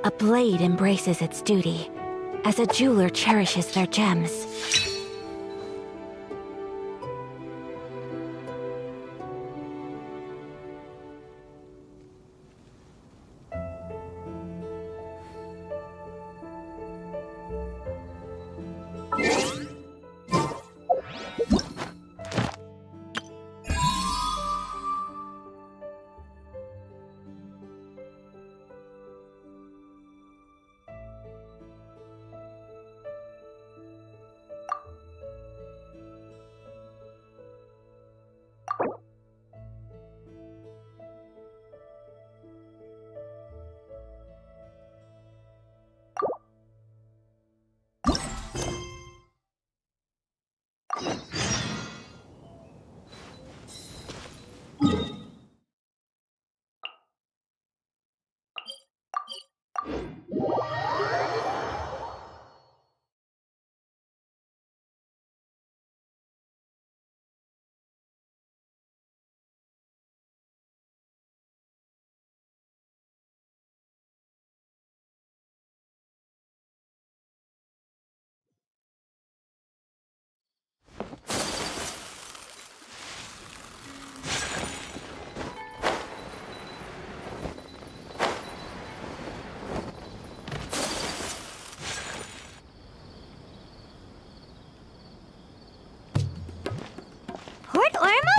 A blade embraces its duty, as a jeweler cherishes their gems.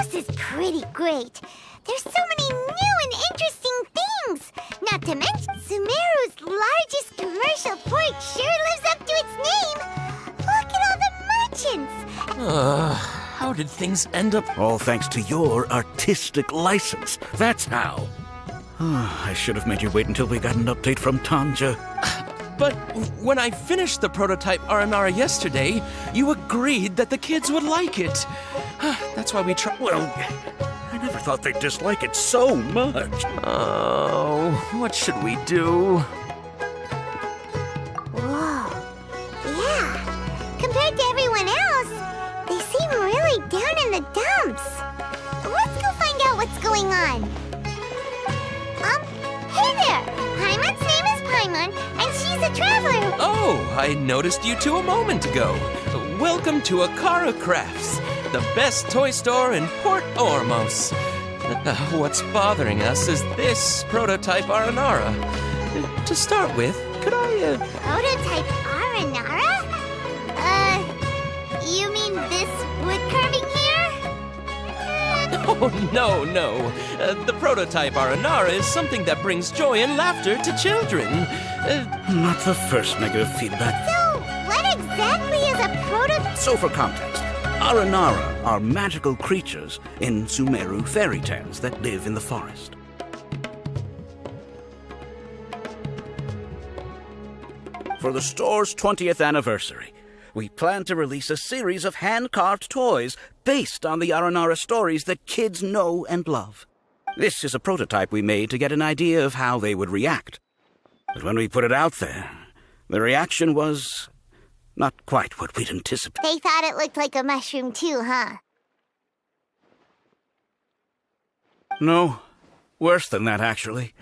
This is pretty great. There's so many new and interesting things. Not to mention, Sumeru's largest commercial port sure lives up to its name. Look at all the merchants. How did things end up? All thanks to your artistic license. That's how. I should have made you wait until we got an update from Tanja. But when I finished the prototype Aranara yesterday, you agreed that the kids would like it. That's why we tried. Well, I never thought they'd dislike it so much. Oh, what should we do? Whoa. Yeah. Compared to everyone else, they seem really down in the dumps. Let's go find out what's going on. Hey there! Paimon's name is Paimon, and she's a traveler. Oh, I noticed you two a moment ago. Welcome to Akara Crafts, the best toy store in Port Ormos. What's bothering us is this prototype Aranara. To start with, could I, Prototype Aranara? You mean this wood carving here? Oh, no. The prototype Aranara is something that brings joy and laughter to children. Not the first negative feedback. So, what exactly is a prototype? So for context, Aranara are magical creatures in Sumeru fairy tales that live in the forest. For the store's 20th anniversary, we plan to release a series of hand-carved toys based on the Aranara stories that kids know and love. This is a prototype we made to get an idea of how they would react. But when we put it out there, the reaction was not quite what we'd anticipated. They thought it looked like a mushroom too, huh? No, worse than that, actually.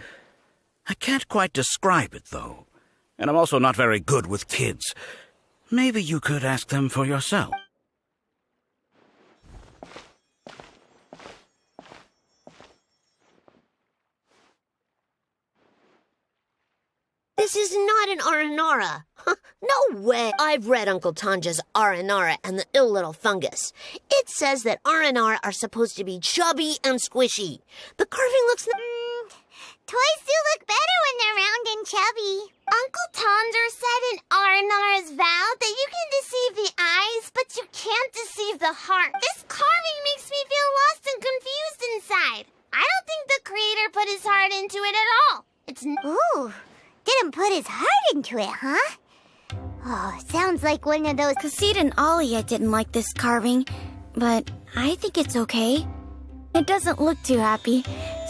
I can't quite describe it, though. And I'm also not very good with kids. Maybe you could ask them for yourself. This is not an Aranara. No way. I've read Uncle Tanja's Aranara and the Ill Little Fungus. It says that Aranara are supposed to be chubby and squishy. The carving looks... Toys do look better when they're round and chubby. Uncle Tonder said in Aranara's vow that you can deceive the eyes, but you can't deceive the heart. This carving makes me feel lost and confused inside. I don't think the creator put his heart into it at all. Ooh, didn't put his heart into it, huh? Oh, sounds like one of those... Kassid and Alia didn't like this carving, but I think it's okay. It doesn't look too happy,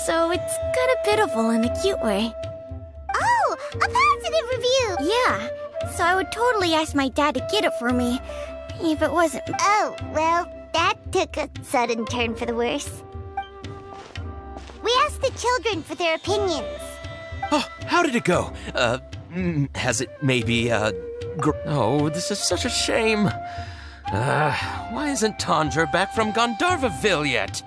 so it's kind of pitiful in a cute way. Oh, a positive review! Yeah, so I would totally ask my dad to get it for me, if it wasn't... Oh, well, that took a sudden turn for the worse. We asked the children for their opinions. Oh, how did it go? Has it maybe, Oh, this is such a shame. Why isn't Tanja back from Gandharvaville yet?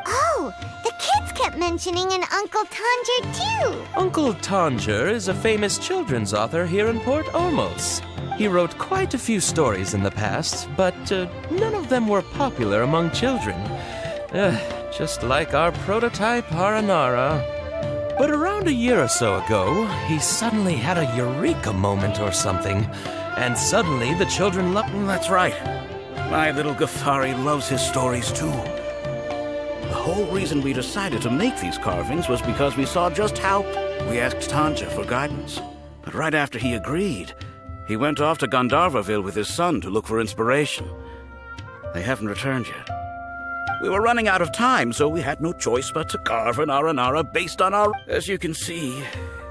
Oh, the kids kept mentioning an Uncle Tanger, too. Uncle Tanger is a famous children's author here in Port Ormos. He wrote quite a few stories in the past, but none of them were popular among children. Just like our prototype Aranara. But around a year or so ago, he suddenly had a eureka moment or something. And suddenly the children loved... That's right. My little Ghaffari loves his stories too. The whole reason we decided to make these carvings was because we saw just how... We asked Tanja for guidance. But right after he agreed, he went off to Gandharvaville with his son to look for inspiration. They haven't returned yet. We were running out of time, so we had no choice but to carve an Aranara based on our... As you can see,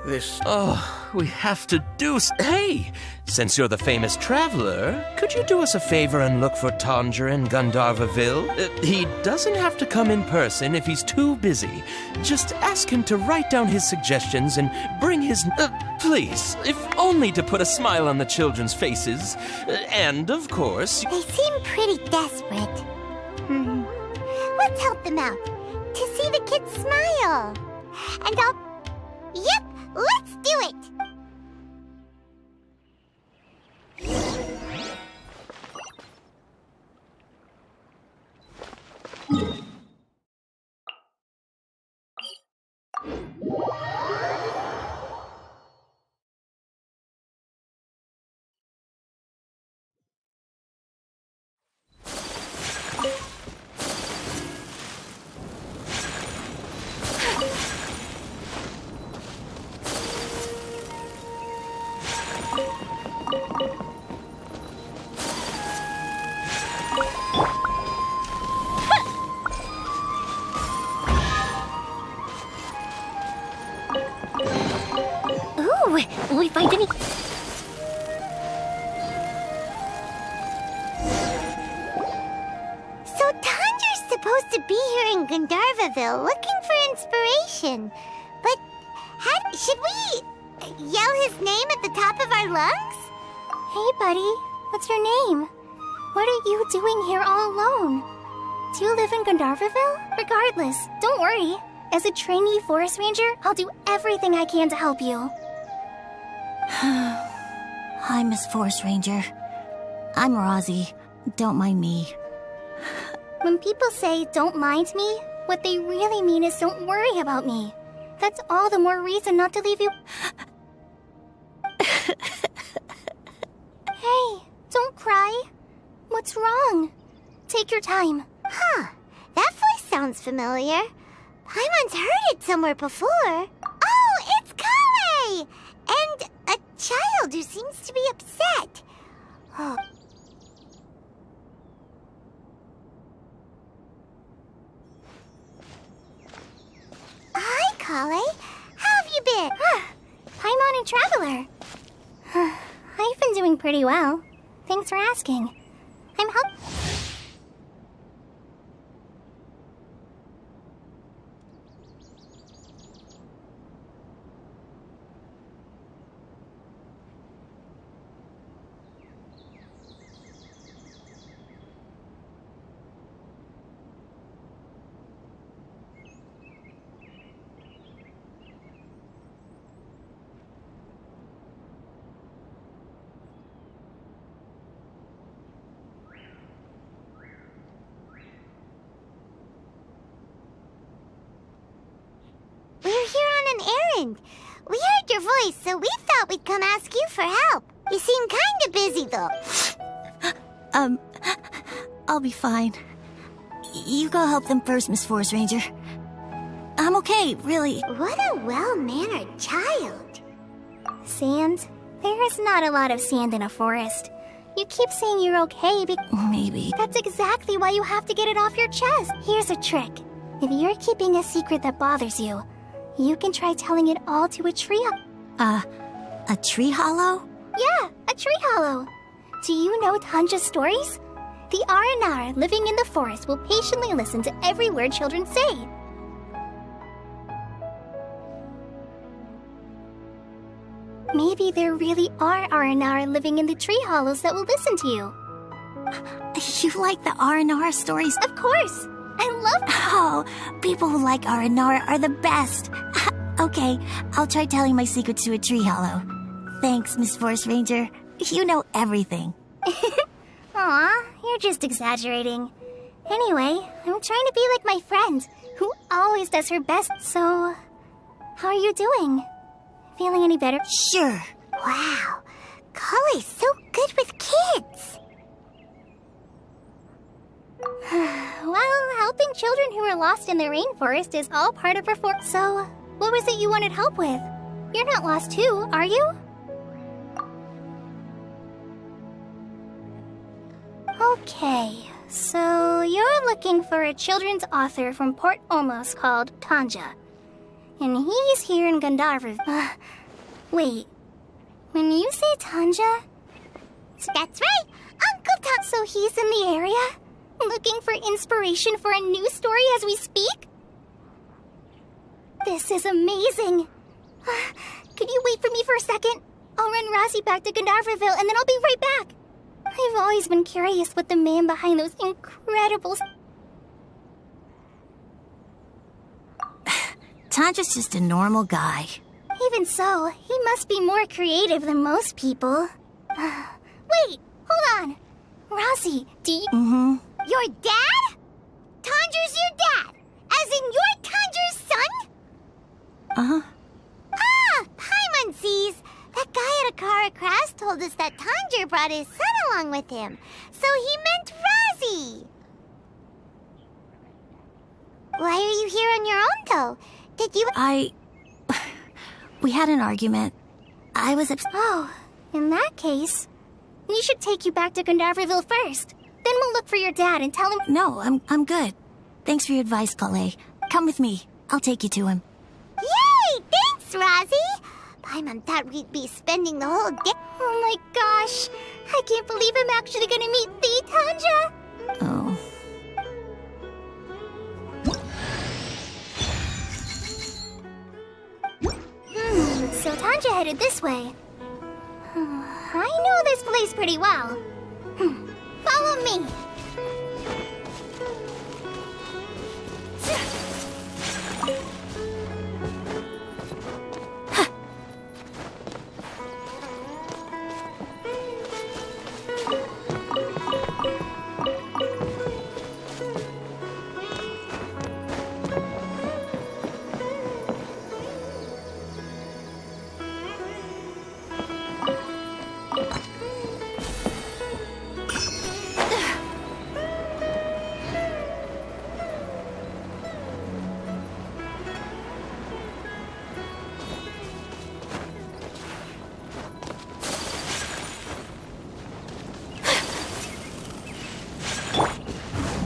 this... Oh, we have to do... Hey! Since you're the famous traveler, could you do us a favor and look for Tanger in Gandharvaville? He doesn't have to come in person if he's too busy. Just ask him to write down his suggestions and bring his... please, if only to put a smile on the children's faces. And, of course... They seem pretty desperate. Let's help them out. To see the kids smile. And I'll... Yep, let's do it! Will we find any... So Tanger's supposed to be here in Gandharvaville looking for inspiration. But should we yell his name at the top of our lungs? Hey, buddy. What's your name? What are you doing here all alone? Do you live in Gandharvaville? Regardless, don't worry. As a trainee forest ranger, I'll do everything I can to help you. Hi, Miss Forest Ranger. I'm Rozzy. Don't mind me. When people say, don't mind me, what they really mean is don't worry about me. That's all the more reason not to leave you... Hey, don't cry. What's wrong? Take your time. Huh, that voice sounds familiar. Paimon's heard it somewhere before. Oh, it's Kale! And a child who seems to be upset. Oh. Hi, Kale. How have you been? Paimon and Traveler. I've been doing pretty well. Thanks for asking. I'm We're here on an errand. We heard your voice, so we thought we'd come ask you for help. You seem kinda busy, though. I'll be fine. You go help them first, Miss Forest Ranger. I'm okay, really. What a well-mannered child. Sand? There is not a lot of sand in a forest. You keep saying you're okay Maybe. That's exactly why you have to get it off your chest. Here's a trick. If you're keeping a secret that bothers you, you can try telling it all to a tree. A tree hollow? Yeah, a tree hollow. Do you know Tanja's stories? The Aranar living in the forest will patiently listen to every word children say. Maybe there really are Aranara living in the tree hollows that will listen to you. You like the Aranara stories? Of course! I love them! Oh, people who like Aranara are the best. Okay, I'll try telling my secrets to a tree hollow. Thanks, Miss Forest Ranger. You know everything. Aw, you're just exaggerating. Anyway, I'm trying to be like my friend, who always does her best, so... How are you doing? Feeling any better? Sure. Wow, Cully's so good with kids. Well, helping children who are lost in the rainforest is all part of her So, what was it you wanted help with? You're not lost too, are you? Okay, so you're looking for a children's author from Port Ormos called Tanja. And he's here in Gandharva. Wait, when you say Tanja... That's right, Uncle Tom. So he's in the area? Looking for inspiration for a new story as we speak? This is amazing. Could you wait for me for a second? I'll run Razzie back to Gandharvaville and then I'll be right back. I've always been curious what the man behind those incredible... Tanja's just a normal guy. Even so, he must be more creative than most people. Wait, hold on. Razzie, do you... Mm-hmm. Your dad? Tanja's your dad, as in you're Tanja's son? Uh-huh. Ah, Paimon sees. That guy at Akara Crafts told us that Tanja brought his son along with him, so he meant Razzie. Why are you here on your own, though? Did you... We had an argument. I was upset. Oh, in that case, we should take you back to Gandharvaville first. Then we'll look for your dad and tell him... No, I'm good. Thanks for your advice, Kale. Come with me. I'll take you to him. Yay! Thanks, Razzie! Paimon thought we'd be spending the whole day... Oh my gosh! I can't believe I'm actually gonna meet the Tanja! Oh. So Tanja headed this way. I know this place pretty well. Follow me.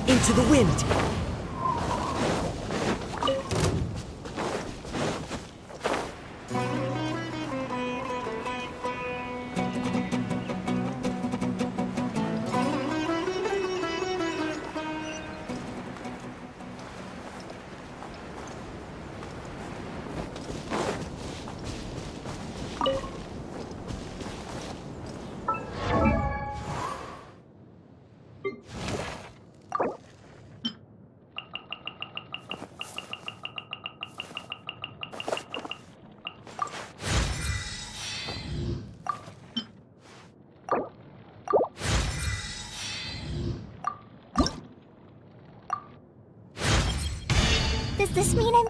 Into the wind! Does this mean I'm...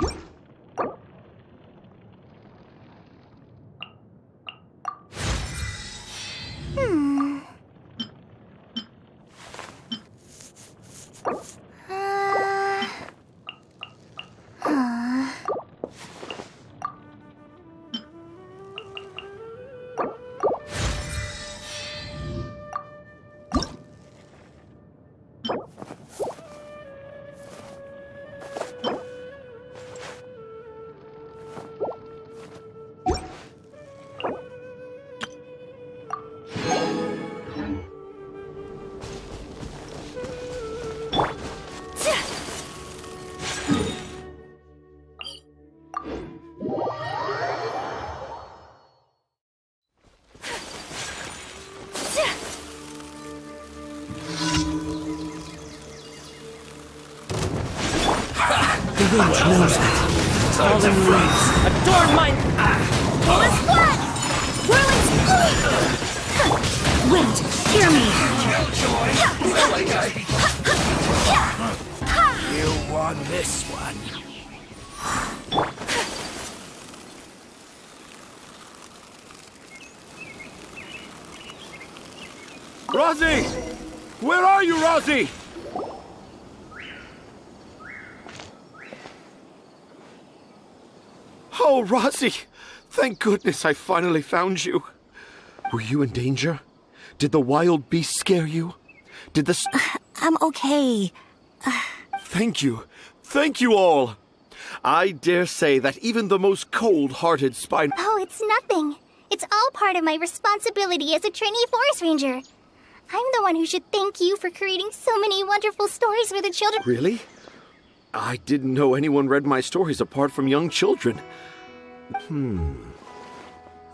The witch knows that. Falling leaves adorn my... Pull blood! Whirling Wait, hear me! You won this one. Rosie! Where are you, Rosie? Oh, Rosie! Thank goodness I finally found you. Were you in danger? Did the wild beast scare you? Did the... I'm okay. Thank you. Thank you all. I dare say that even the most cold-hearted spine... Oh, it's nothing. It's all part of my responsibility as a trainee forest ranger. I'm the one who should thank you for creating so many wonderful stories for the children. Really? I didn't know anyone read my stories apart from young children.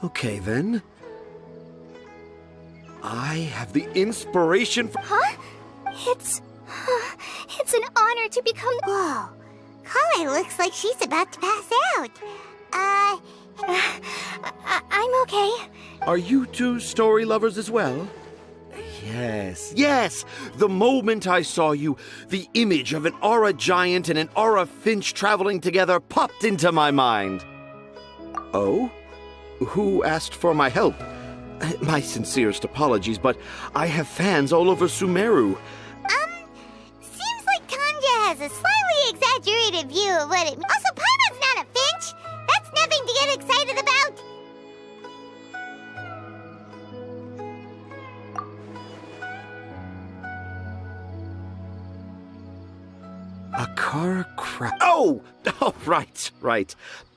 Okay, then. I have the inspiration for... Huh? It's an honor to become... Whoa. Kale looks like she's about to pass out. I'm okay. Are you two story lovers as well? Yes. The moment I saw you, the image of an aura giant and an aura finch traveling together popped into my mind. Oh? Who asked for my help? My sincerest apologies, but I have fans all over Sumeru. Seems like Tanja has a slightly exaggerated view of what it means. Also, Paimon's not a finch. That's nothing to get excited about. A car crash. Oh, right.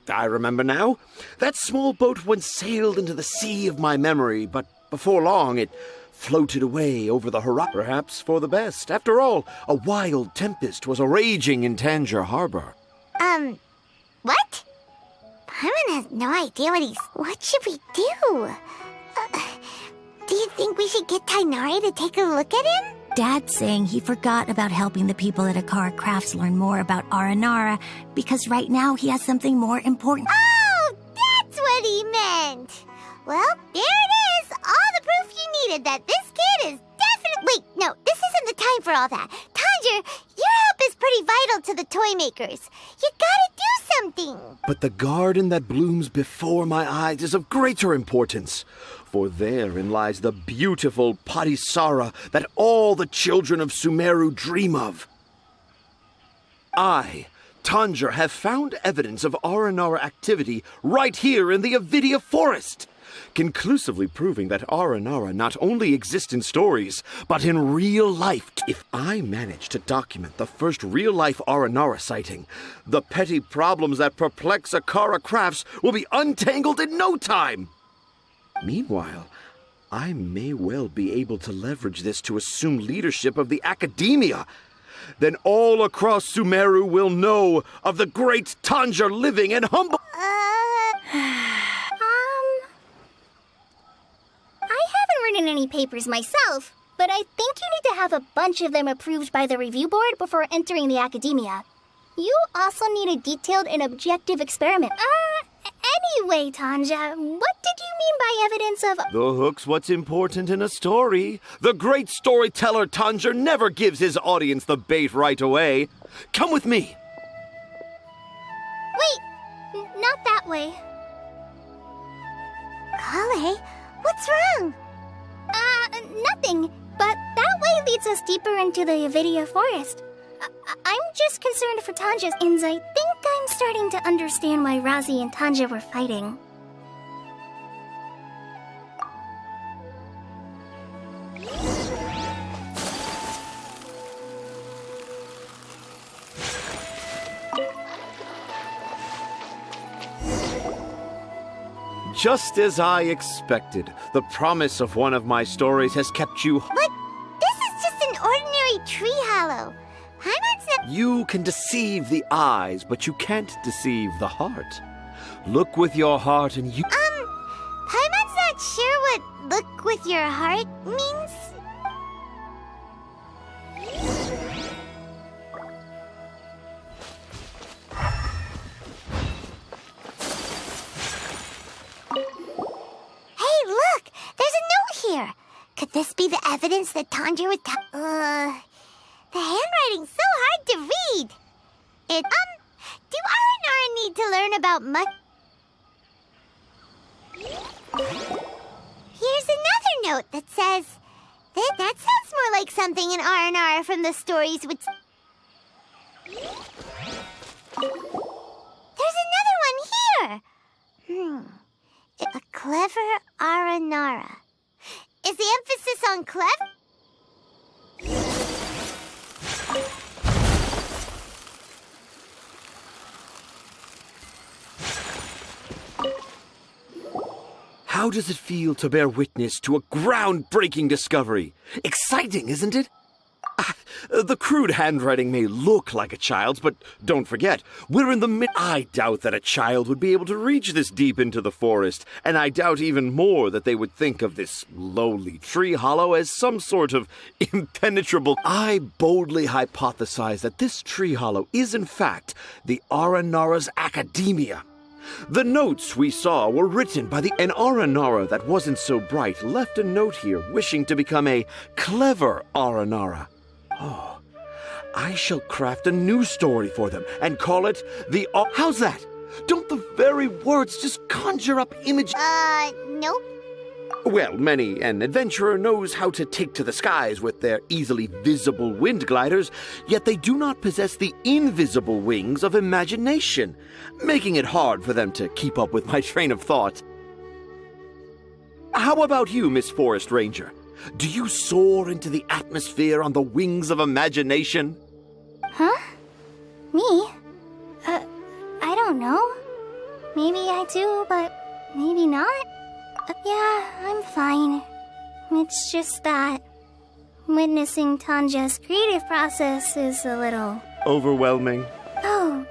I remember now. That small boat once sailed into the sea of my memory, but before long it floated away over the horizon. Perhaps for the best. After all, a wild tempest was raging in Tangier Harbor. What? Paimon has no idea what should we do? Do you think we should get Tainari to take a look at him? Dad's saying he forgot about helping the people at Akara Crafts learn more about Aranara because right now he has something more important. Oh, that's what he meant. Well, there it is. All the proof you needed that this kid is definitely... Wait, no, this isn't the time for all that. Tanger, your help is pretty vital to the toy makers. You gotta do something. But the garden that blooms before my eyes is of greater importance. For therein lies the beautiful Padisara that all the children of Sumeru dream of. I, Tanger, have found evidence of Aranara activity right here in the Avidia Forest, conclusively proving that Aranara not only exist in stories, but in real life. If I manage to document the first real-life Aranara sighting, the petty problems that perplex Akara Crafts will be untangled in no time. Meanwhile, I may well be able to leverage this to assume leadership of the academia. Then all across Sumeru will know of the great Tanger living and humble... I haven't written any papers myself, but I think you need to have a bunch of them approved by the review board before entering the academia. You also need a detailed and objective experiment. Anyway, Tanja, what did you mean by evidence of... The hook's what's important in a story. The great storyteller Tanger never gives his audience the bait right away. Come with me. Wait, not that way. Kale, what's wrong? Nothing, but that way leads us deeper into the Avidia Forest. I'm just concerned for Tanja's ends. I think I'm starting to understand why Razi and Tanja were fighting. Just as I expected, the promise of one of my stories has kept you... But this is just an ordinary tree hollow. Paimon's not... You can deceive the eyes, but you can't deceive the heart. Look with your heart and you... Paimon's not sure what look with your heart means. this be the evidence that Tanja was the handwriting's so hard to read. Do Aranara need to learn about much? Here's another note that says, that sounds more like something in Aranara from the stories would... There's another one here! A clever Aranara. Is the emphasis on clever? How does it feel to bear witness to a groundbreaking discovery? Exciting, isn't it? The crude handwriting may look like a child's, but don't forget, we're in the I doubt that a child would be able to reach this deep into the forest, and I doubt even more that they would think of this lowly tree hollow as some sort of impenetrable... I boldly hypothesize that this tree hollow is in fact the Aranara's academia. The notes we saw were written by an Aranara that wasn't so bright left a note here wishing to become a clever Aranara. Oh, I shall craft a new story for them and call it the... How's that? Don't the very words just conjure up images? Nope. Well, many an adventurer knows how to take to the skies with their easily visible wind gliders, yet they do not possess the invisible wings of imagination, making it hard for them to keep up with my train of thought. How about you, Miss Forest Ranger? Do you soar into the atmosphere on the wings of imagination? Huh? Me? I don't know. Maybe I do, but maybe not. Yeah, I'm fine. It's just that witnessing Tanja's creative process is a little... Overwhelming. Oh.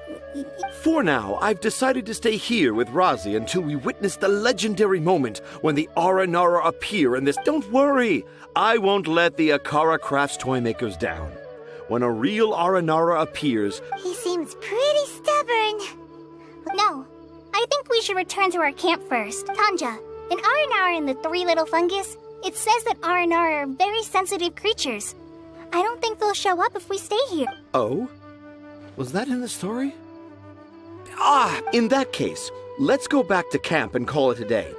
For now, I've decided to stay here with Razi until we witness the legendary moment when the Aranara appear in this... Don't worry, I won't let the Akara Crafts Toymakers down. When a real Aranara appears... He seems pretty stubborn. No, I think we should return to our camp first. Tanja, in Aranara and the Three Little Fungus, it says that Aranara are very sensitive creatures. I don't think they'll show up if we stay here. Oh? Was that in the story? In that case, let's go back to camp and call it a day.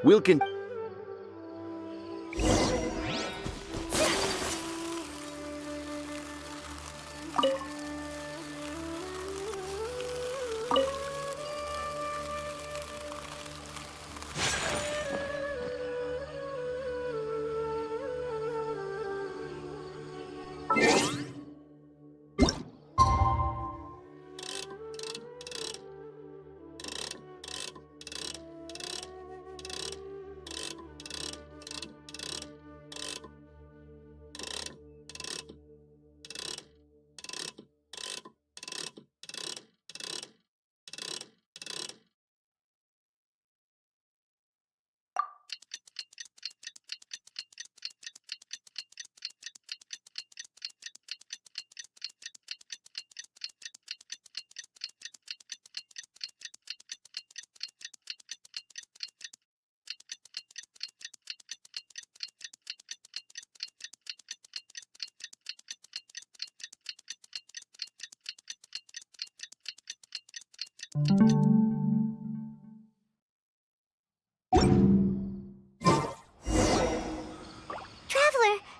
We'll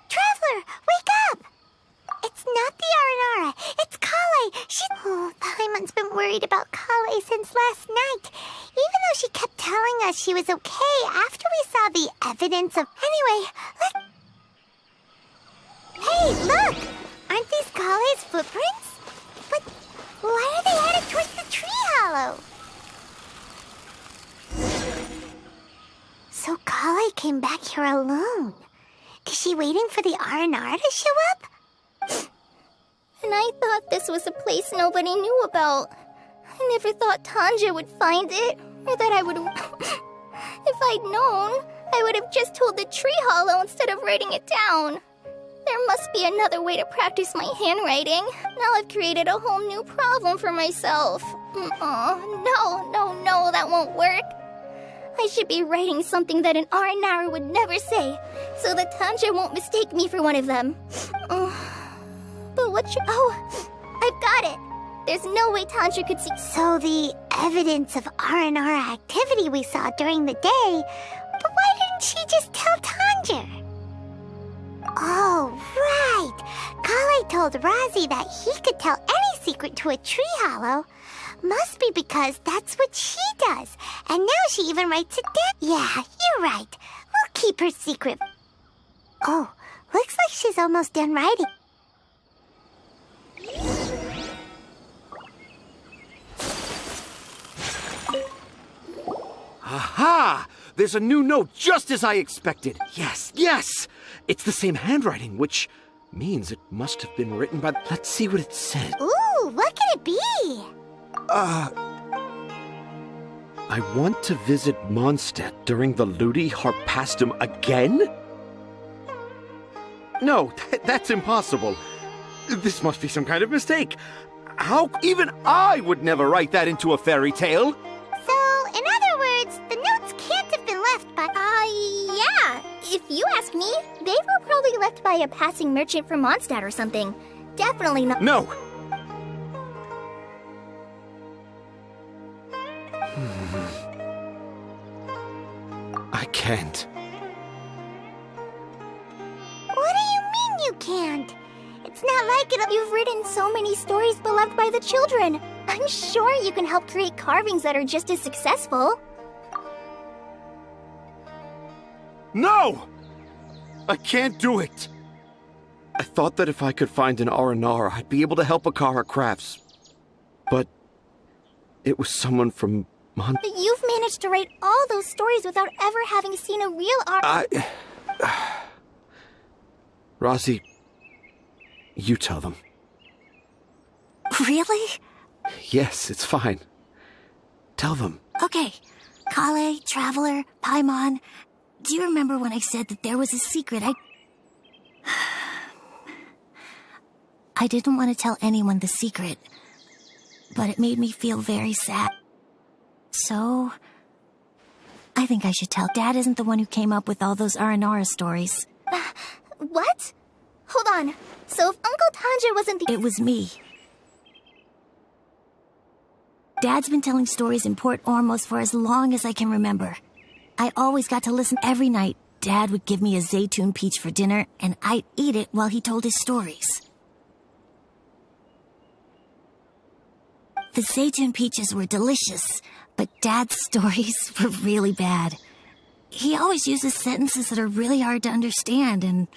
Traveler, wake up! It's not the Aranara, it's Kale. Paimon's been worried about Kale since last night. Even though she kept telling us she was okay after we saw the evidence of... Anyway, Hey, look! Aren't these Kale's footprints? But why are they headed towards the tree hollow? So Kale came back here alone. Is she waiting for the Aranara to show up? And I thought this was a place nobody knew about. I never thought Tanja would find it, or that I would... If I'd known, I would have just told the tree hollow instead of writing it down. There must be another way to practice my handwriting. Now I've created a whole new problem for myself. No, that won't work. I should be writing something that an Aranara would never say, so that Tanja won't mistake me for one of them. But what should... Oh, I've got it! There's no way Tanja could see... So the evidence of Aranara activity we saw during the day, but why didn't she just tell Tanja? Oh, right. Kale told Razi that he could tell any secret to a tree hollow. Must be because that's what she does. And now she even writes it down. Yeah, you're right. We'll keep her secret. Oh, looks like she's almost done writing. Aha! There's a new note just as I expected. Yes, yes! It's the same handwriting, which means it must have been written by... Let's see what it said. Ooh, what could it be? I want to visit Mondstadt during the Ludi Harpastum again? No, that's impossible. This must be some kind of mistake. How? Even I would never write that into a fairy tale. So, in other words, the notes can't have been left by... Yeah. If you ask me, they were probably left by a passing merchant from Mondstadt or something. Definitely not... No! I can't. What do you mean you can't? It's not like it... You've written so many stories beloved by the children. I'm sure you can help create carvings that are just as successful. No! I can't do it! I thought that if I could find an Aranara, I'd be able to help Akara Crafts. But it was someone from You've managed to write all those stories without ever having seen a real Razi, you tell them. Really? Yes, it's fine. Tell them. Okay. Kale, Traveler, Paimon, do you remember when I said that there was a secret I didn't want to tell anyone the secret, but it made me feel very sad. So, I think I should tell. Dad isn't the one who came up with all those Aranara stories. What? Hold on. So if Uncle Tanja wasn't the... It was me. Dad's been telling stories in Port Ormos for as long as I can remember. I always got to listen every night. Dad would give me a Zaytun peach for dinner, and I'd eat it while he told his stories. The Zaytun peaches were delicious, but Dad's stories were really bad. He always uses sentences that are really hard to understand,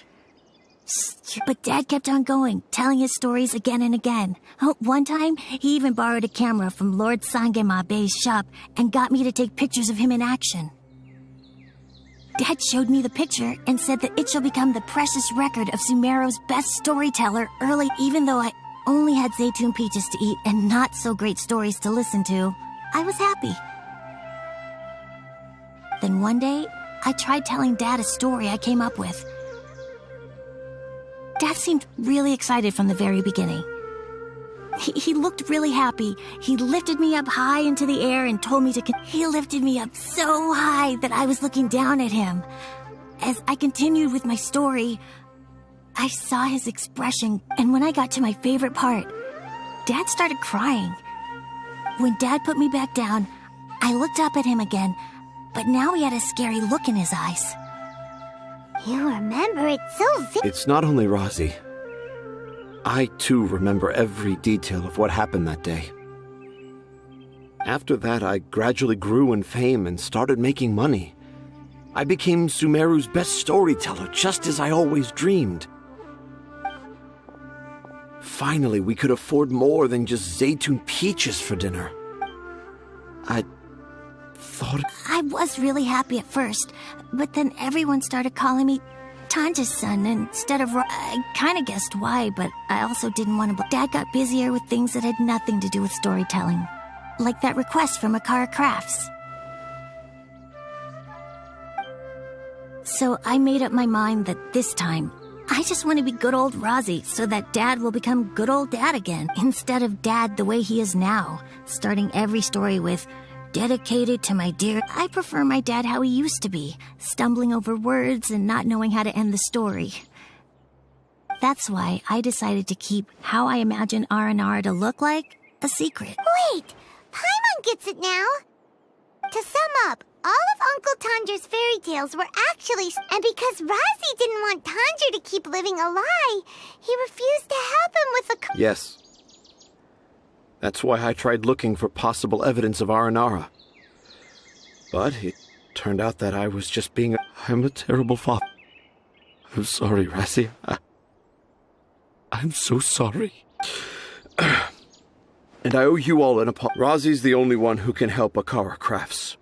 but Dad kept on going, telling his stories again and again. One time, he even borrowed a camera from Lord Sangema Bey's shop and got me to take pictures of him in action. Dad showed me the picture and said that it shall become the precious record of Sumeru's best storyteller early, even though I only had Zaytun peaches to eat and not so great stories to listen to. I was happy. Then one day, I tried telling Dad a story I came up with. Dad seemed really excited from the very beginning. He looked really happy. He lifted me up high into the air and told me to... He lifted me up so high that I was looking down at him. As I continued with my story, I saw his expression, and when I got to my favorite part, Dad started crying. When Dad put me back down, I looked up at him again, but now he had a scary look in his eyes. You remember it so It's not only Razi. I, too, remember every detail of what happened that day. After that, I gradually grew in fame and started making money. I became Sumeru's best storyteller, just as I always dreamed. Finally, we could afford more than just Zaytun peaches for dinner. I thought... I was really happy at first, but then everyone started calling me Tanja's son instead of... I kind of guessed why, but I also didn't want to... Dad got busier with things that had nothing to do with storytelling. Like that request from Akara Crafts. So I made up my mind that this time, I just want to be good old Razi so that Dad will become good old Dad again, instead of Dad the way he is now, starting every story with, dedicated to my dear. I prefer my dad how he used to be, stumbling over words and not knowing how to end the story. That's why I decided to keep how I imagine Aranara to look like a secret. Wait, Paimon gets it now. To sum up, all of Uncle Tanjir's fairy tales were actually... And because Razi didn't want Tanjir to keep living a lie, he refused to help him with the... Yes. That's why I tried looking for possible evidence of Aranara. But it turned out that I was just being... I'm a terrible father. I'm sorry, Razi. I'm so sorry. And I owe you all an apology. Razi's the only one who can help Akara Crafts.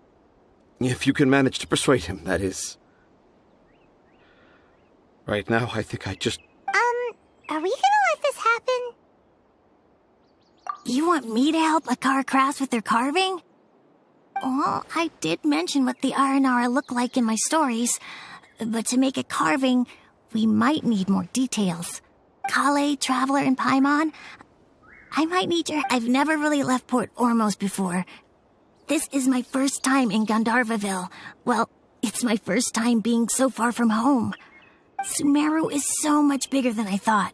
If you can manage to persuade him, that is. Right now, I think I just... Are we gonna let this happen? You want me to help Akara Crafts with their carving? Well, I did mention what the Aranara look like in my stories, but to make a carving, we might need more details. Kale, Traveler, and Paimon, I might need your... I've never really left Port Ormos before. This is my first time in Gandharvaville. Well, it's my first time being so far from home. Sumeru is so much bigger than I thought.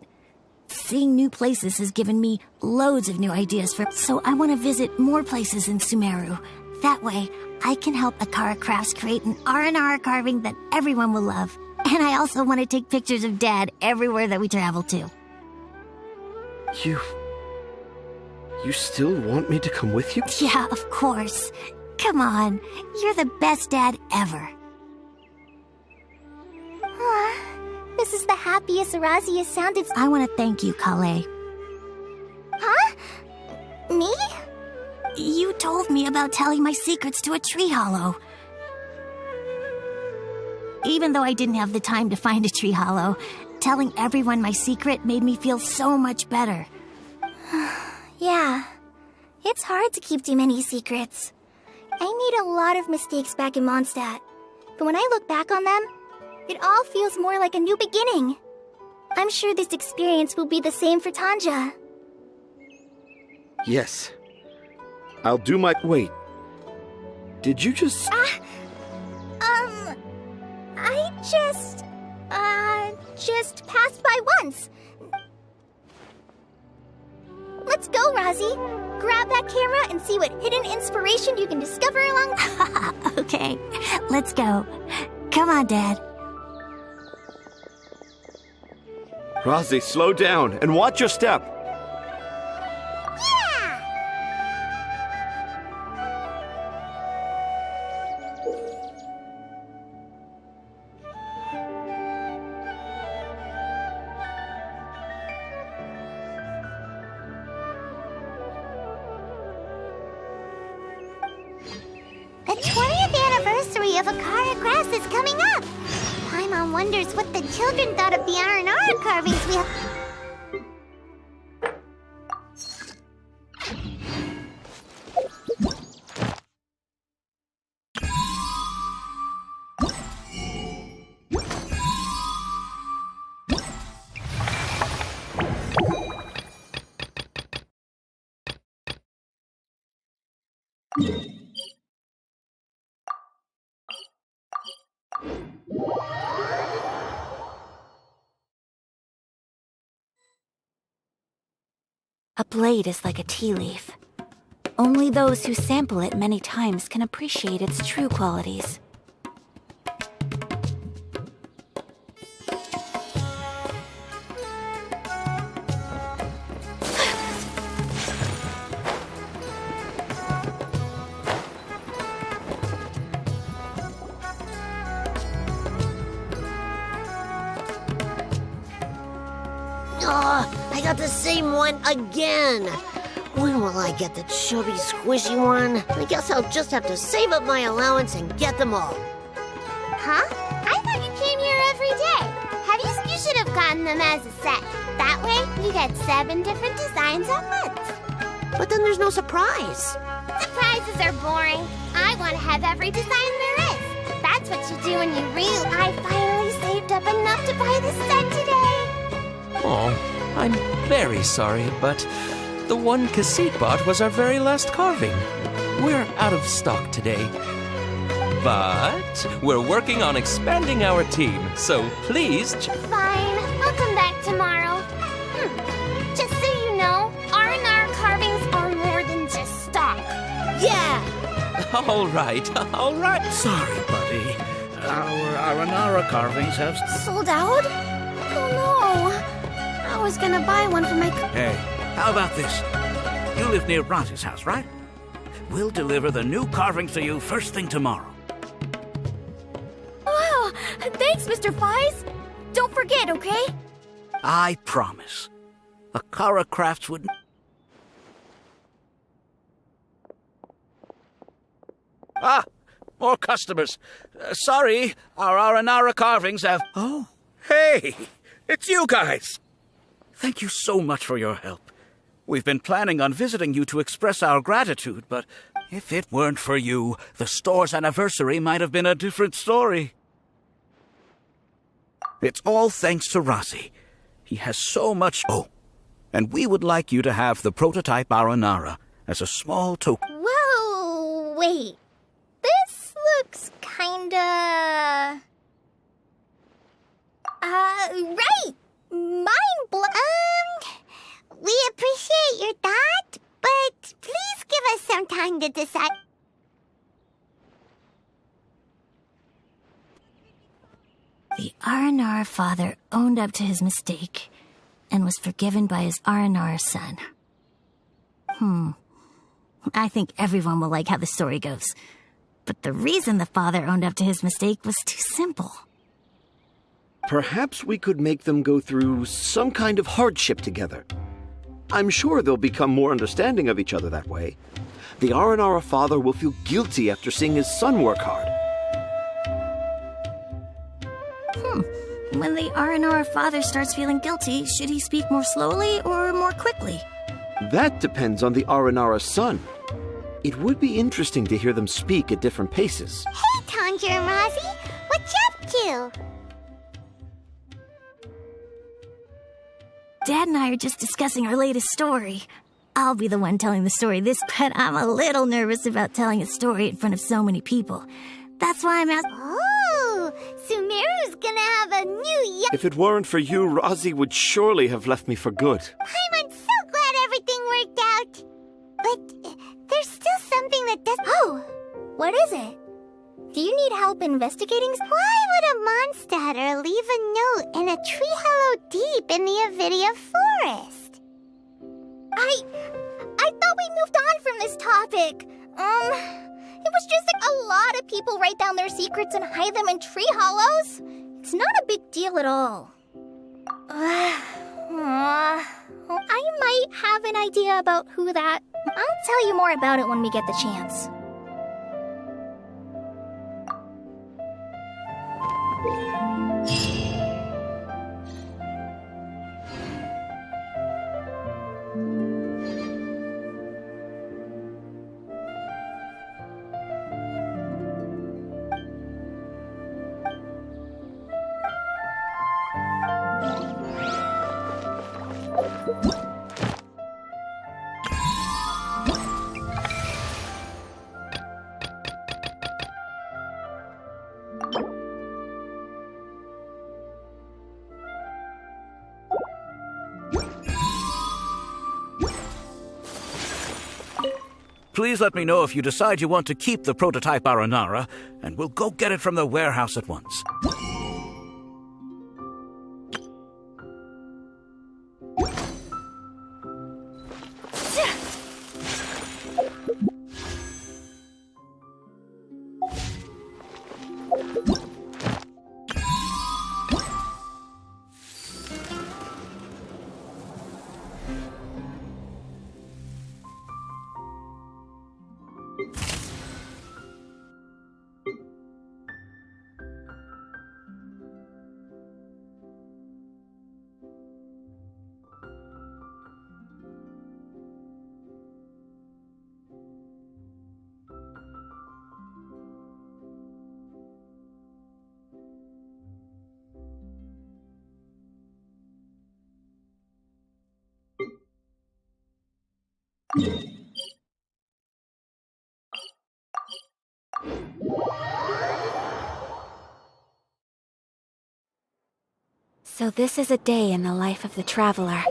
Seeing new places has given me loads of new ideas so I want to visit more places in Sumeru. That way, I can help Akara Crafts create an Aranara carving that everyone will love. And I also want to take pictures of Dad everywhere that we travel to. You still want me to come with you? Yeah, of course. Come on, you're the best dad ever. This is the happiest Razi has sounded. I want to thank you, Kale. Huh? Me? You told me about telling my secrets to a tree hollow. Even though I didn't have the time to find a tree hollow, telling everyone my secret made me feel so much better. Yeah. It's hard to keep too many secrets. I made a lot of mistakes back in Mondstadt, but when I look back on them, it all feels more like a new beginning. I'm sure this experience will be the same for Tanja. Yes. I'll do my... Wait. Did you just... I just passed by once. Let's go, Razi. Grab that camera and see what hidden inspiration you can discover along... Okay, let's go. Come on, Dad. Razi, slow down and watch your step. The 20th anniversary of Akara Crafts is coming up. Paimon wonders what the children thought of the Aranara carvings we have. A blade is like a tea leaf. Only those who sample it many times can appreciate its true qualities. I got the same one again. When will I get the chubby, squishy one? I guess I'll just have to save up my allowance and get them all. Huh? I thought you came here every day. You should have gotten them as a set. That way, you get 7 different designs at once. But then there's no surprise. Surprises are boring. I want to have every design there is. That's what you do when you I finally saved up enough to buy the set today. Oh, I'm very sorry, but the one Cassie bought was our very last carving. we're out of stock today. But we're working on expanding our team, so please... Fine, I'll come back tomorrow. Just so you know, R&R carvings are more than just stock. Yeah! All right, all right. Sorry, buddy. Our Aranara carvings have... Sold out? Oh no. I was gonna buy one for my... Hey, how about this? You live near Bronte's house, right? We'll deliver the new carvings to you first thing tomorrow. Wow! Thanks, Mr. Fies! Don't forget, okay? I promise. Akara Crafts would... Ah! More customers. Sorry, our Aranara carvings have... Oh, hey! It's you guys! Thank you so much for your help. We've been planning on visiting you to express our gratitude, but if it weren't for you, the store's anniversary might have been a different story. It's all thanks to Rossi. He has so much... Oh, and we would like you to have the prototype Aranara as a small token. Whoa, wait. This looks kinda... right! Mind We appreciate your thought, but please give us some time to decide. The Aranara father owned up to his mistake and was forgiven by his Aranara son. I think everyone will like how the story goes. But the reason the father owned up to his mistake was too simple. Perhaps we could make them go through some kind of hardship together. I'm sure they'll become more understanding of each other that way. The Aranara father will feel guilty after seeing his son work hard. When the Aranara father starts feeling guilty, should he speak more slowly or more quickly? That depends on the Aranara son. It would be interesting to hear them speak at different paces. Hey, Tanja and Rosie, what you up to? Dad and I are just discussing our latest story. I'll be the one telling the story this, but I'm a little nervous about telling a story in front of so many people. That's why I'm asking... Oh, Sumeru's gonna have a new If it weren't for you, Rosie would surely have left me for good. I'm so glad everything worked out. But there's still something that doesn't... Oh, what is it? Do you need help investigating? Why would a monster leave a note in a tree hollow deep in the Avidia forest? I thought we moved on from this topic. It was just like a lot of people write down their secrets and hide them in tree hollows. It's not a big deal at all. I might have an idea about who that... I'll tell you more about it when we get the chance. Please let me know if you decide you want to keep the prototype Aranara, and we'll go get it from the warehouse at once. So this is a day in the life of the traveler.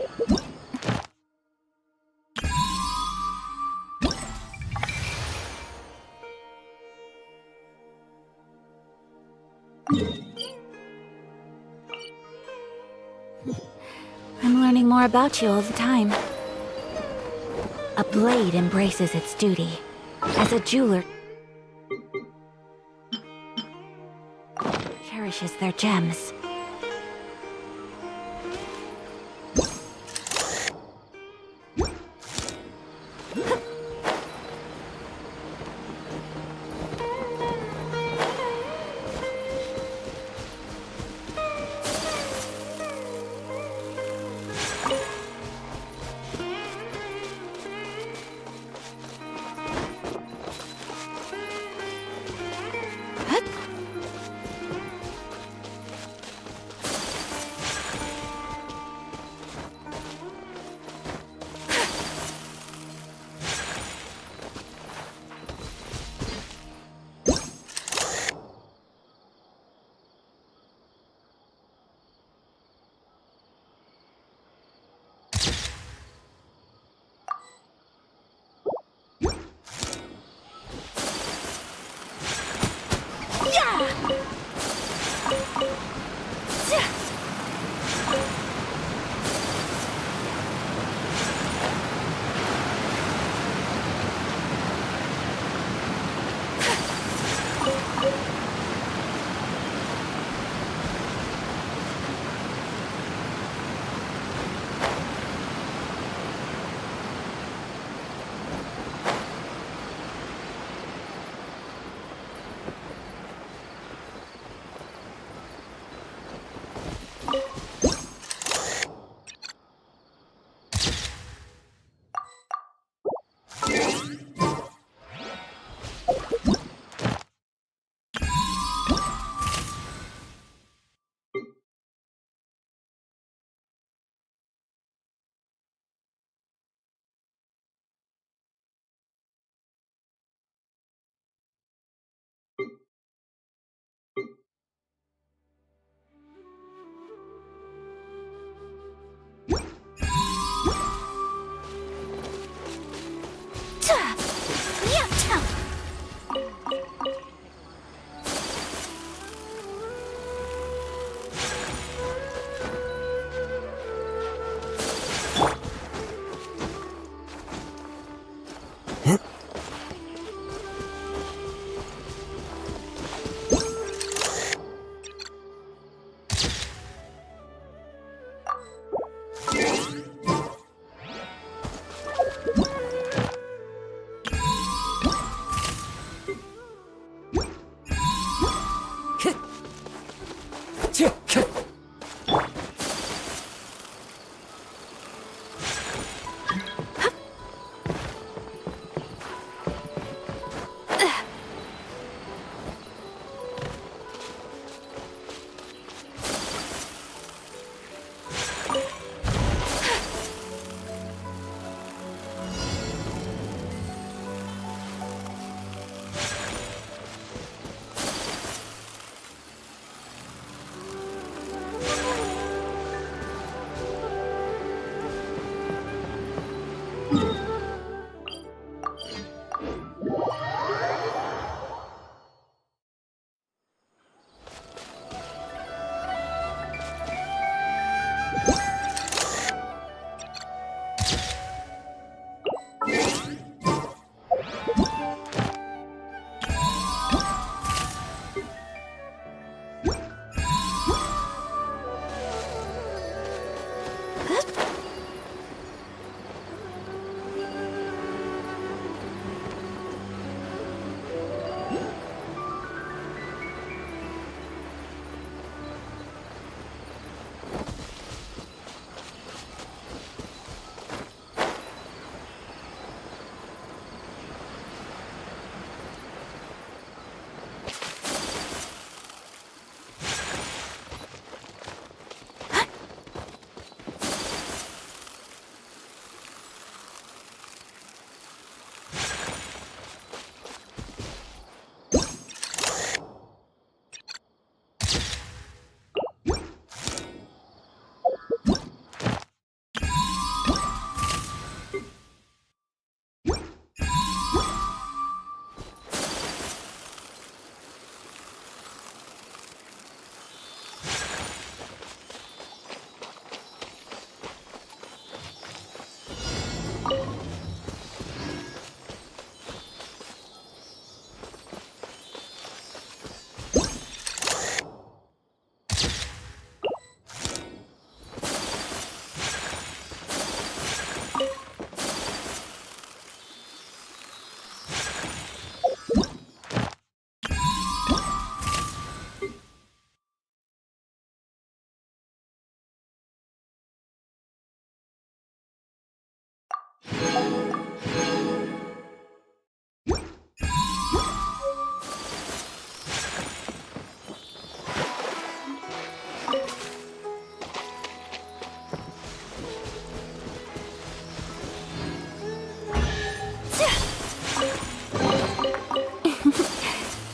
I'm learning more about you all the time. A blade embraces its duty. As a jeweler cherishes their gems.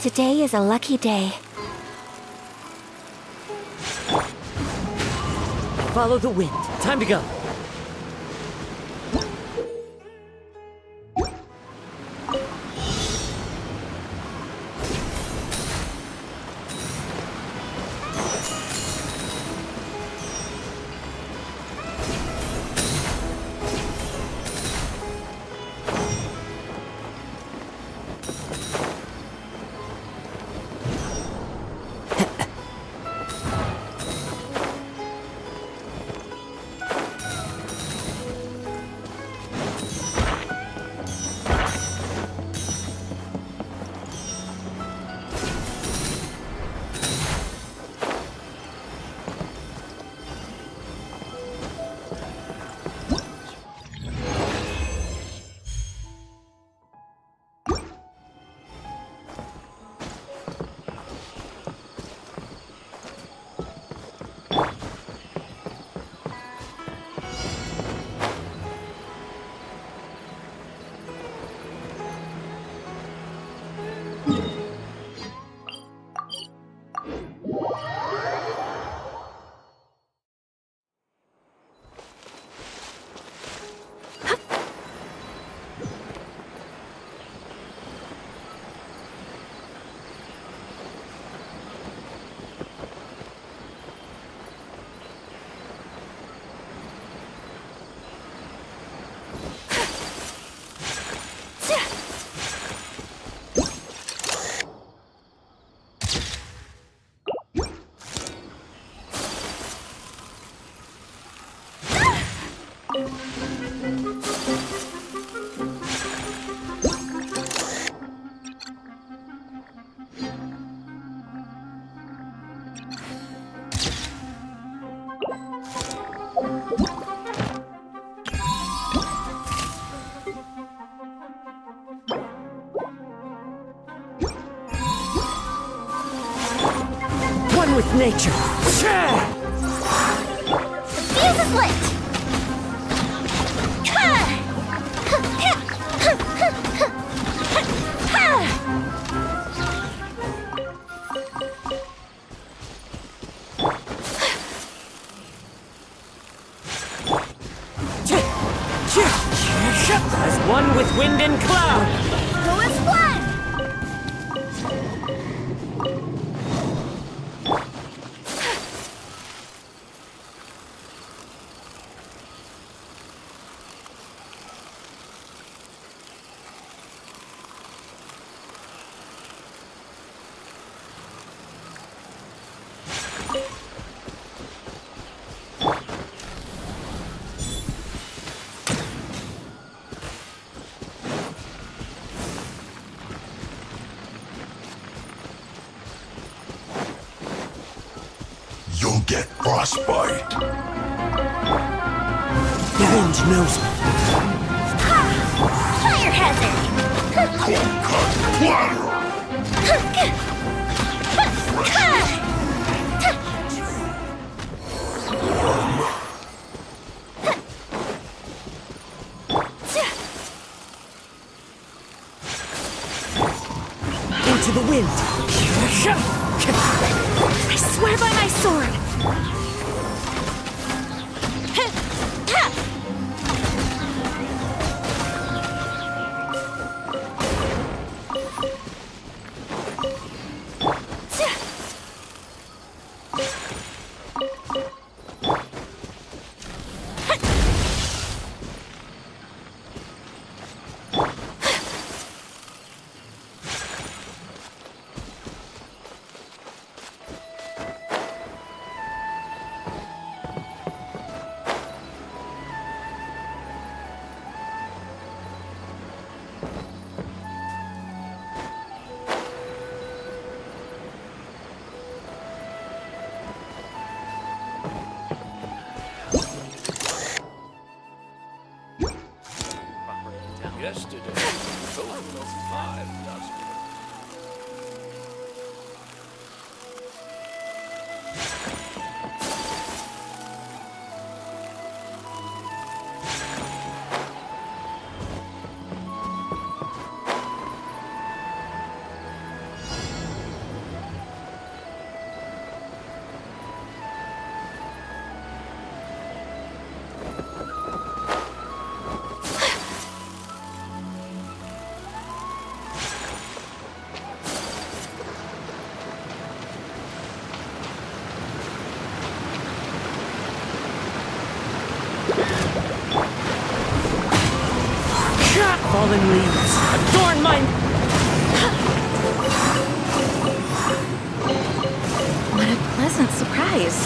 Today is a lucky day. Follow the wind. Time to go. One with nature. Fuse is lit! As one with wind and cloud. Go as one! You'll get frostbite. The wind knows me. Fire hazard! Cold cut platter! Into the wind. I swear by my sword! Yesterday, total of 5 dozen. Fallen leaves adorn my... What a pleasant surprise.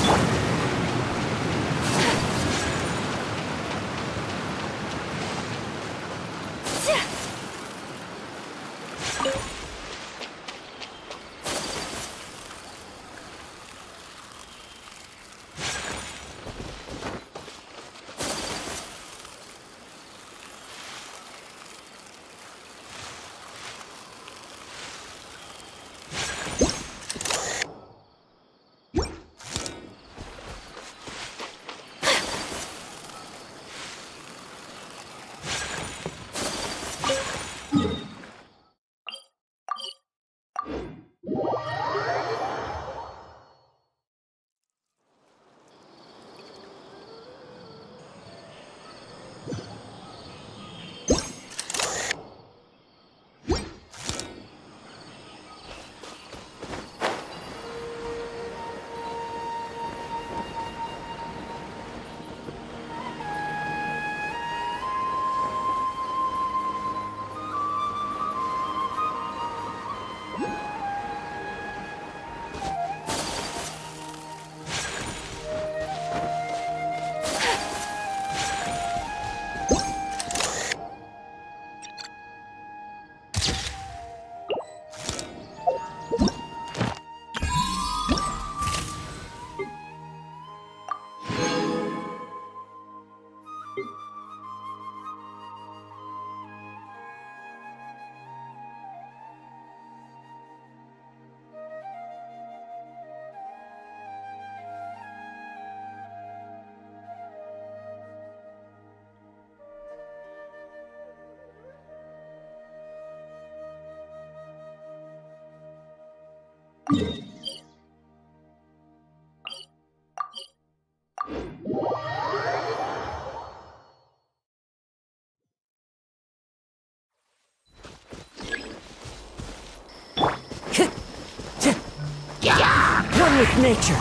One with nature.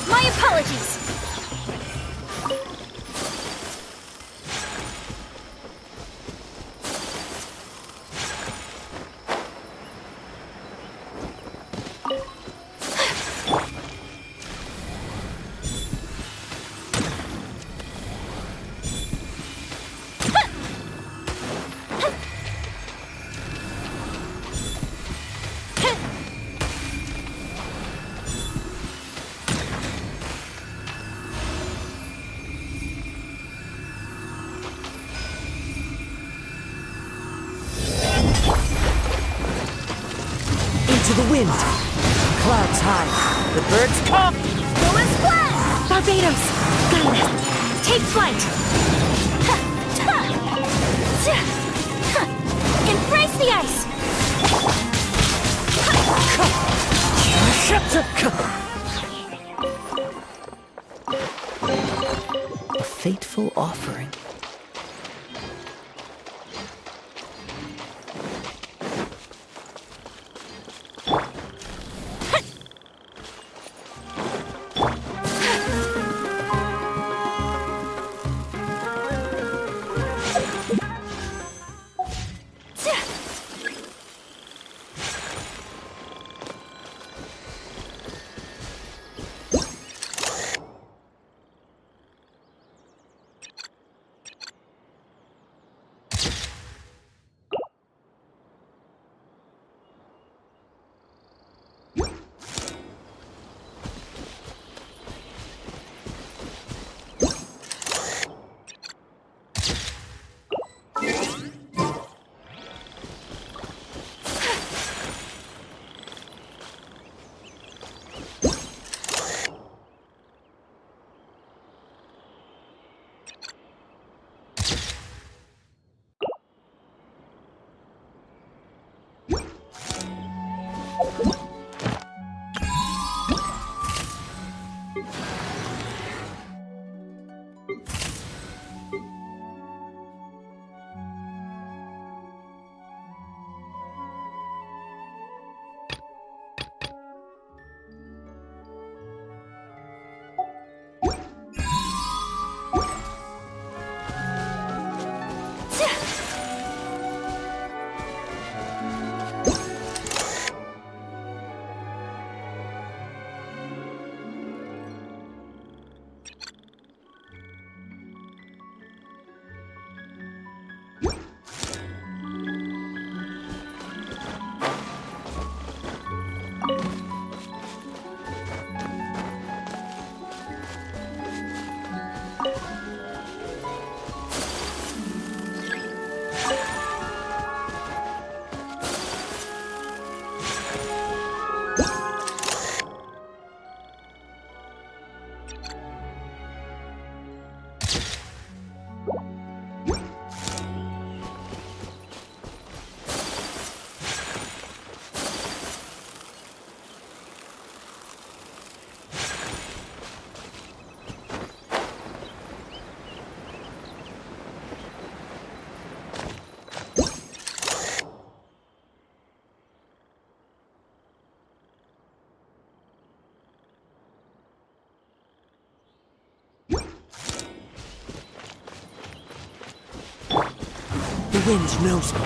My apologies. To the wind. Clouds high. The birds come. Go as planned! Barbados! Gunda! Take flight! Embrace the ice! A fateful offering. The wind knows me.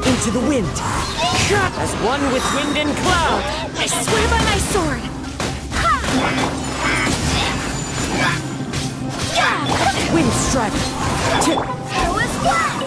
Into the wind! As one with wind and cloud! I swear by my sword! Wind strike! It was flat!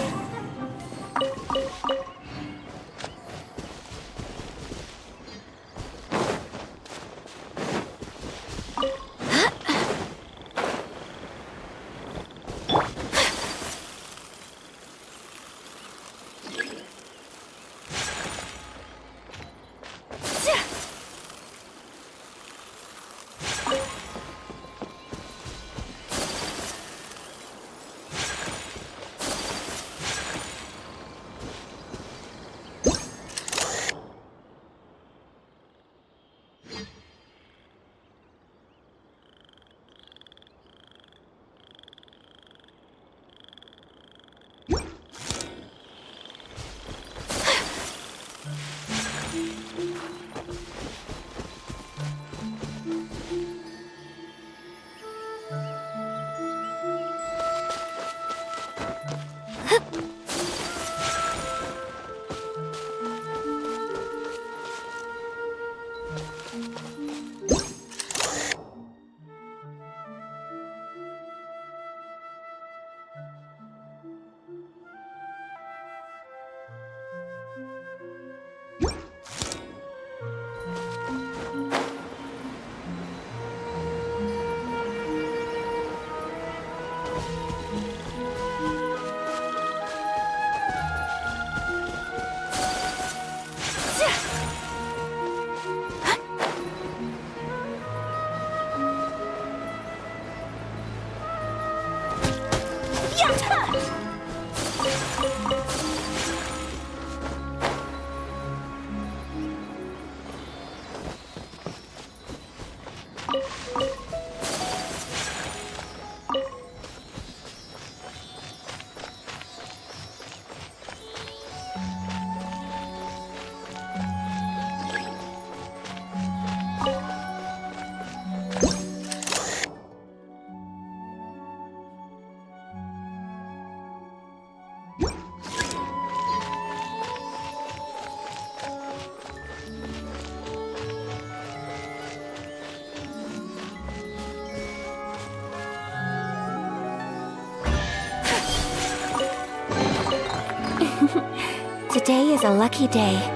Today is a lucky day.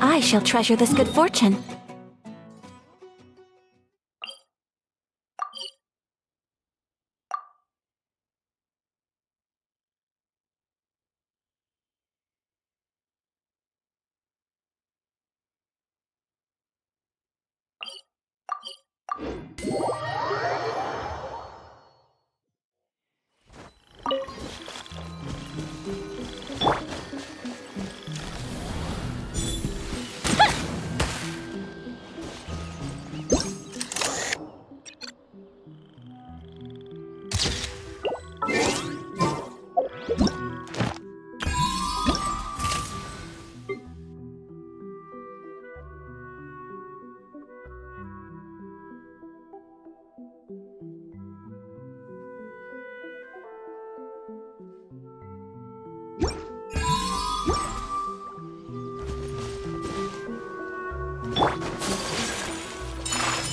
I shall treasure this good fortune.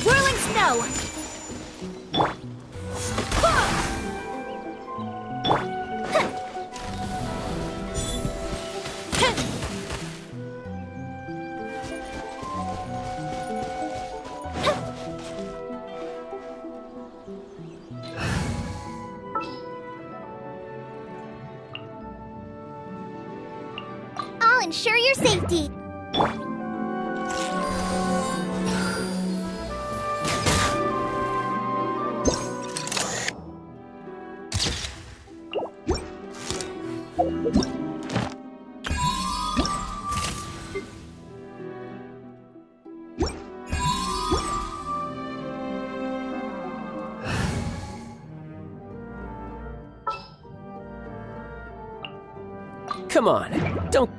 Whirling snow! I'll ensure your safety. Come on, don't...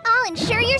I'll ensure your...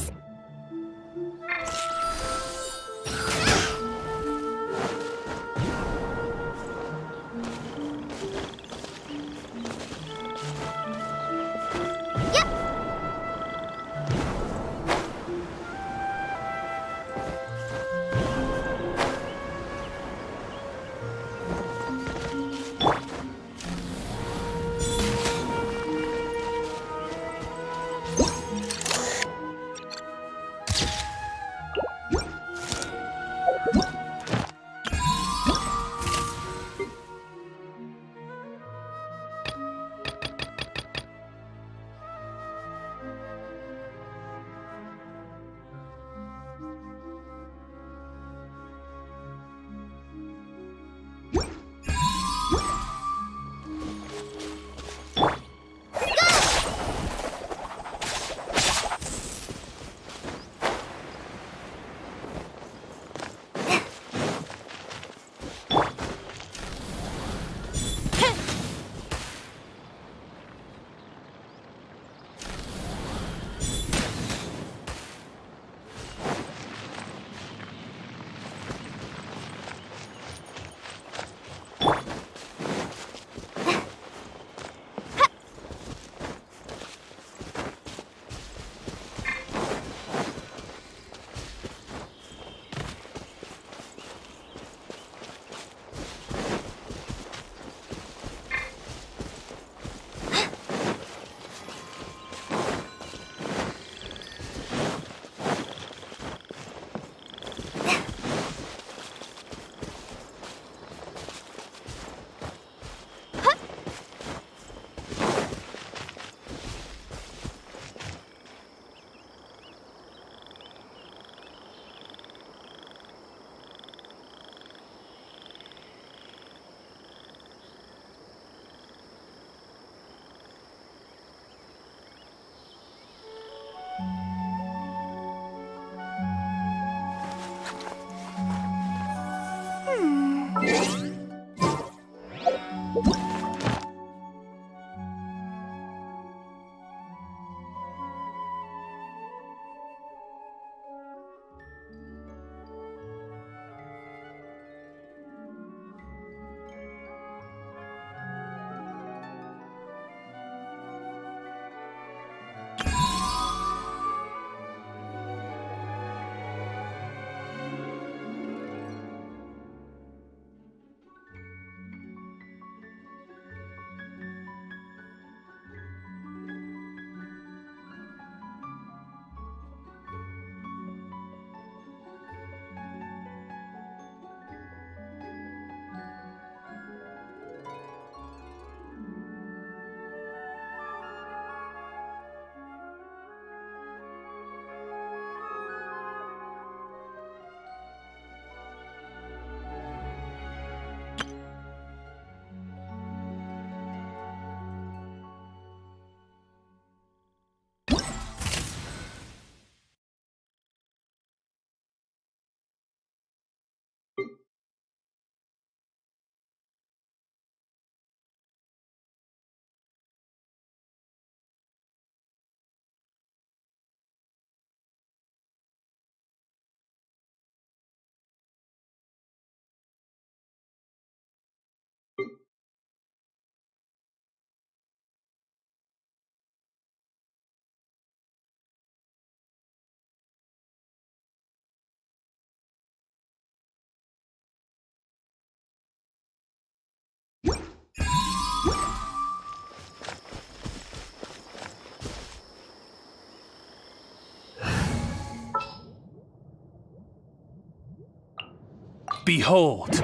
Behold,